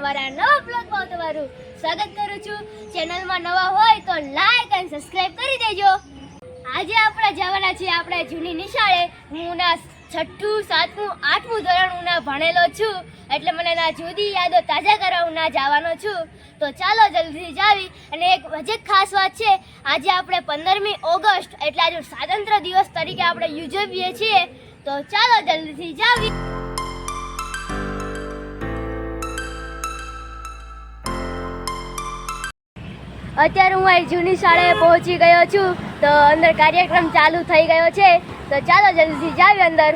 અમારા નવા બ્લોગમાં તમારું સ્વાગત કરું છું। ચેનલમાં નવા હોય તો લાઈક અને સબસ્ક્રાઇબ કરી દેજો। આજે આપણે જવાના છીએ આપણે જૂની નિશાળે। હું ના 6ઠું 7મું 8મું ધોરણ હું ના ભણેલો છું, એટલે મને ના જૂની યાદો તાજા કરવા હું ના જવાનો છું। તો ચાલો જલ્દી જાવી। અને એક હજી ખાસ વાત છે, આજે આપણે 15મી ઓગસ્ટ એટલે આજે સ્વાતંત્ર્ય દિવસ તરીકે આપણે ઉજવીએ છીએ। તો ચાલો જલ્દીથી જાવી। અત્યારે હું આ જૂની શાળાએ પહોંચી ગયો છું, તો અંદર કાર્યક્રમ ચાલુ થઈ ગયો છે। તો ચાલો જલ્દીથી જાવી અંદર।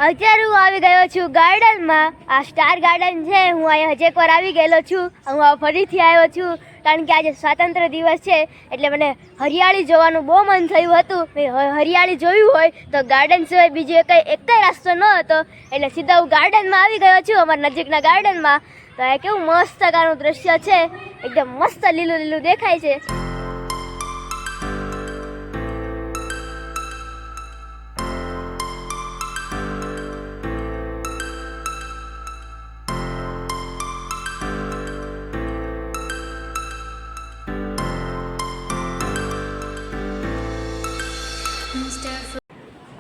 અત્યારે હું આવી ગયો છું ગાર્ડનમાં। આ સ્ટાર ગાર્ડન છે। હું અહીંયા હજી એકવાર આવી ગયેલો છું। હું આ ફરીથી આવ્યો છું કારણ કે આજે સ્વાતંત્ર્ય દિવસ છે, એટલે મને હરિયાળી જોવાનું બહુ મન થયું હતું। હરિયાળી જોયું હોય તો ગાર્ડન સિવાય બીજો એકય રસ્તો ન હતો, એટલે સીધા હું ગાર્ડનમાં આવી ગયો છું, અમારા નજીકના ગાર્ડનમાં। તો આ કેવું મસ્ત પ્રકારનું દ્રશ્ય છે, એકદમ મસ્ત લીલું લીલું દેખાય છે।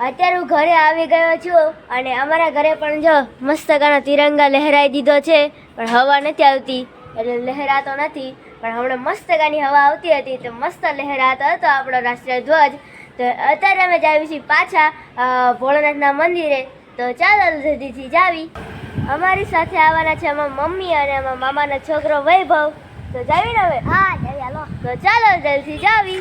અત્યારે હું ઘરે આવી ગયો છું, અને અમારા ઘરે પણ જો મસ્ત કાનો તિરંગા લહેરાઈ દીધો છે, પણ હવા નથી આવતી એટલે લહેરાતો નથી। પણ હમણાં મસ્ત કાની હવા આવતી હતી તો મસ્ત લહેરાતો હતો આપણો રાષ્ટ્રીય ધ્વજ। તો અત્યારે અમે જાવી છીએ પાછા ભોળાનાથના મંદિરે। તો ચાલો જલ્દીથી જાવી। અમારી સાથે આવવાના છે અમારા મમ્મી અને અમારા મામાનો છોકરો વૈભવ। તો જાવી ને હવે? હા જાવી, હાલો। તો ચાલો જલ્દીથી જાવી।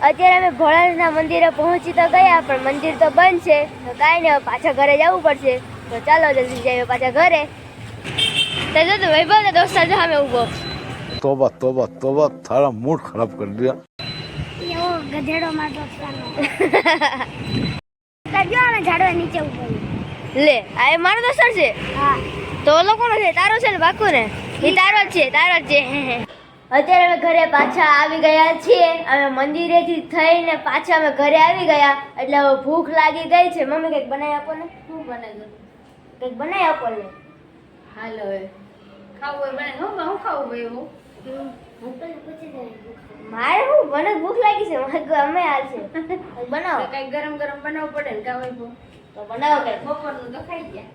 અત્યારે અમે ભોળાનાથના મંદિરે પહોંચી તો ગયા, પણ મંદિર તો બંધ છે, તો કાંઈ નહીં, હવે પાછા ઘરે જવું પડશે। તો ચાલો જલ્દી જઈએ પાછા ઘરે। તો જો તો વૈભવ ને દોસ્તાર જો સામે ઊભો। तौबा तौबा तौबा थारा मूड खराब कर दिया। ગધેડો મારતો જો આને ઝાડવા નીચે ઉભો લે આ એ મારો દોસ્તર છે હા તો ઓલો કોનો છે તારો છે ને બાકુ ને એ તારો જ છે અત્યારે અમે ઘરે પાછા આવી ગયા છીએ અમે મંદિરેથી થઈને પાછા અમે ઘરે આવી ગયા એટલે હવે ભૂખ લાગી ગઈ છે મમ્મી કંઈક બનાવી આપો ને શું બનાવ્યું? કંઈક બનાવી આપો ને હાલો હવે ખાવું હોય બને હું ખાવું હોય એવું મારે શું મને ભૂખ લાગી છે અમે હાલ છે કંઈક બનાવો કઈ ગરમ ગરમ બનાવવું પડે ને કાં હોય તો બનાવો કંઈક બપોરનું તો ખાઈ ગયા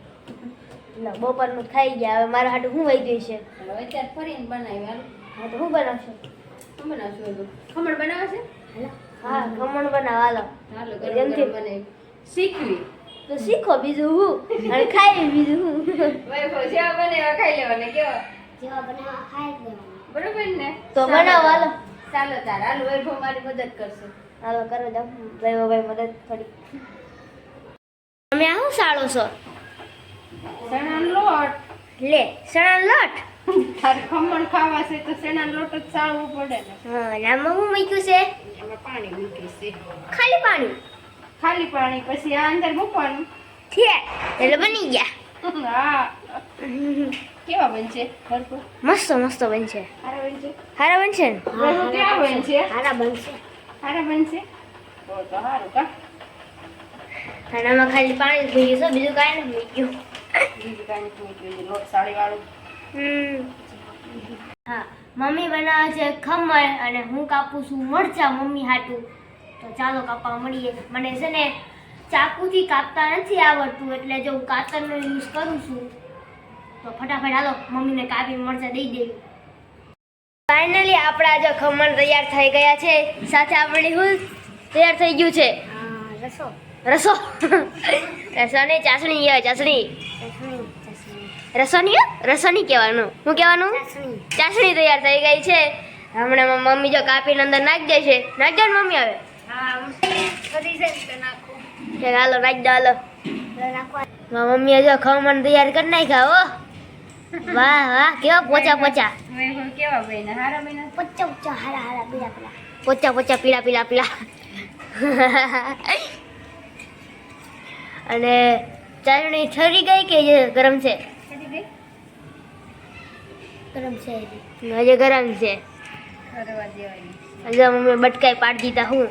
ના બપોરનું ખાઈ ગયા હવે મારા હાટું શું વહી ગયું છે હવે અત્યારે ફરીને બનાવી હાલ હા તો શું બનાવશો શું બનાવશું એવું ખમણ બનાવે છે હા ખમણ બનાવો હાલો હાલો ગરમ ગરમ બનાવી શીખવી તો શીખો બીજું હું અને ખાઈ બીજું હું વૈભવ જેવા બને એવા ખાઈ લેવાના કેવા જેવા બનાવવા ખાઈ લેવાનું બરોબર ને તો બનાવો હાલો ચાલો તાર હાલ વૈભવ મારી મદદ કરશે હાલો કરો જાઓ ભાઈ મદદ થોડી તમે આ શું સાળો છો ચણાનો લોટ લે સણા લોટ તારે ખમણ ખાવા છે તો ચણાનો લોટ જ ચાળવું પડે ને હા નામાં હું મૂક્યું છે એમાં પાણી મૂકી છે ખાલી પાણી ખાલી પાણી પછી આ અંદર મૂકવાનું છે એટલે બની ગયા હા કેવા બનશે ભરપૂર મસ્ત મસ્ત બનશે સારા બનશે સારા બનશે ને વૈભવ કેવા બનશે સારા બનશે સારા બનશે તો સારું કા અને આમાં ખાલી પાણી જ મૂક્યું છે બીજું કાંઈ નથી મૂક્યું બીજું કાંઈ નથી મૂક્યું લોટ સાળી વાળું હા મમ્મી બનાવે છે ખમણ અને હું કાપું છું મરચા મમ્મી હાટું તો ચાલો કાપવા મળીએ મને છે ને ચાકુથી કાપતા નથી આવડતું એટલે જો હું કાતરનો યુઝ કરું છું તો ફટાફટ હાલો મમ્મીને કાપી મરચા દઈ દેવી ફાઇનલી આપણા જો ખમણ તૈયાર થઈ ગયા છે સાથે આપણી હું તૈયાર થઈ ગયું છે રસો રસો રસોની ચાસણી ચાસણી રસોની રસોની કહેવાનું શું કહેવાનું ચાસણી તૈયાર થઈ ગઈ છે હમણાં મમ્મી જો કાપીને અંદર નાખી દે છે નાખી દો ને મમ્મી આવે હા કરી છે તો નાખું કે હાલો નાખી દો હાલો મમ્મીએ જો ખમણ તૈયાર કરી નાખ્યા હો વાહ વાહ કેવા પોચા પોચા વૈભવ કેવા બન્યા હારા બન્યા પોચા પોચા હારા હારા પીળા પીળા પોચા પોચા પીળા પીળા પીળા અને ચાસણી ઠરી ગઈ કે જે ગરમ છે ગરમ છે હજે ગરમ છે કરવા દેવાની હજે મમ્મી બટકાઈ પાડી દીધા હું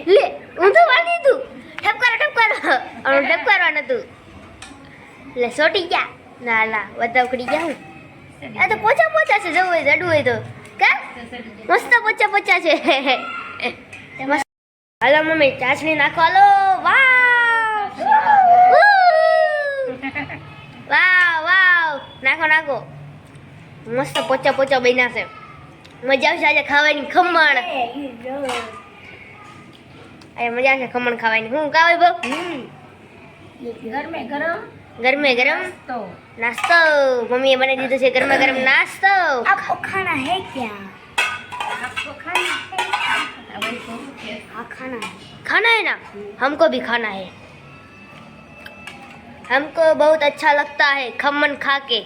લે હું તો વાગી તું ઠપકારો અને ઠપકારવા નતું લે સોટી ગયા ના ના બધા ઉખડી ગયા હું આ તો પોચા પોચા છે જવું હોય જડવું હોય તો કા મસ્ત પોચા પોચા છે મસ્ત હાલો મમ્મી ચાસણી નાખો હાલો વાવ વાવ વાવ નાખો નાખો મસ્ત પોચા પોચા બન્યા છે મજા આવશે આજે ખાવાની ખમણ આજે મજા આવશે ખમણ ખાવાની હું કાવે બહુ ગરમે ગરમ ગરમે ગરમ તો નાસ્તો મમ્મીએ બનાવી દીધો છે ગરમા ગરમ નાસ્તો आपको खाना है क्या આપકો ખાના हाँ खाना है खाना है ना हमको भी खाना है हमको बहुत अच्छा लगता है खमन खा के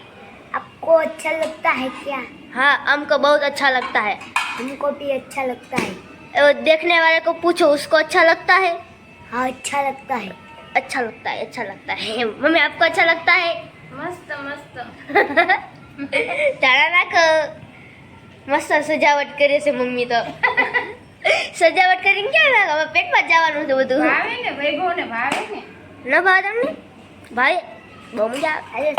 आपको अच्छा लगता है क्या हाँ हमको बहुत अच्छा लगता है हमको भी अच्छा लगता है और देखने वाले को पूछो उसको अच्छा लगता है हाँ अच्छा लगता है अच्छा लगता है अच्छा लगता है मम्मी आपको अच्छा लगता है મસ્ત મસ્ત તારા નાખ મસ્ત સજાવટ કરે છે મમ્મી તો સજાવટ કરીને ક્યાં નાખ હવે પેટમાં જ જવાનું છે બધું ભાવે ને વૈભવ ને ભાવે ને ન ભાવે તમને ભાઈ બહુ મજા આવે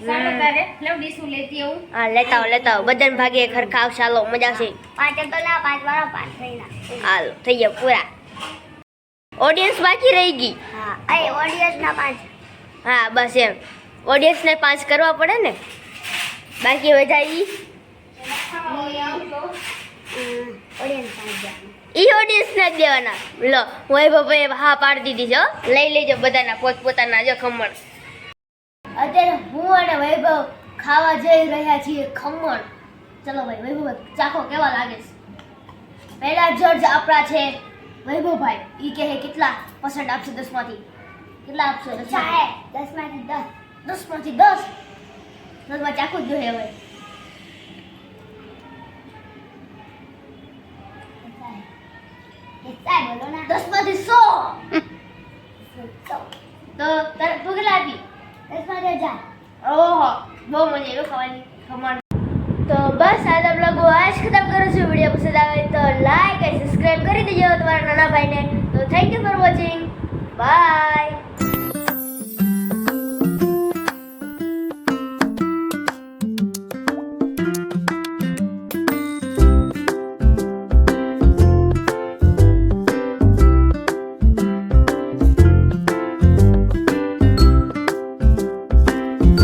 ચાલો તારે લવ ડીશું લેતી આવું હા લેતા આવો બધાને ભાગે ખરખા આવશે હાલો મજા આવશે 5 तो ला 5 वाला 5 नहीं ला હાલો થઈ ગયા પૂરા ઓડિયન્સ બાકી રહી ગઈ हाँ अरे ऑडियंस ना 5 હા બસ એમ ઓડિયન્સને 5 કરવા પડે ને બાકી વધારી ऑडियंस 5 जा ઈ ઓડિયન્સને જ દેવાના લો વૈભવભાઈએ હા પાડી દીધી છે હો. લઈ લેજો બધાના પોતપોતાના જો ખમણ અત્યારે હું અને વૈભવ ખાવા જઈ રહ્યા છીએ ખમણ ચલો ભાઈ વૈભવ ચાખો કેવા લાગે છે પહેલા જજ આપણા છે વૈભવભાઈ ઈ કહે કેટલા પર્સન્ટ આપશે 10 માંથી કેટલા આપશો अच्छा है 10 में से 10 10 માંથી 10 માં ચાખું જ જોઈએ હવે ऐसा है बोलो ना 10 તો તો તું કેટલા આપી? 10 1000. ઓહો બહુ મજા આવી ખાવાની ખમણ. તો બસ આજનો બ્લોગ હું આજ ખતમ કરું છું. વિડીયો પસંદ આવે તો લાઈક અને સબસ્ક્રાઇબ કરી દેજો તમારા નાના ભાઈને. તો thank you for watching. By.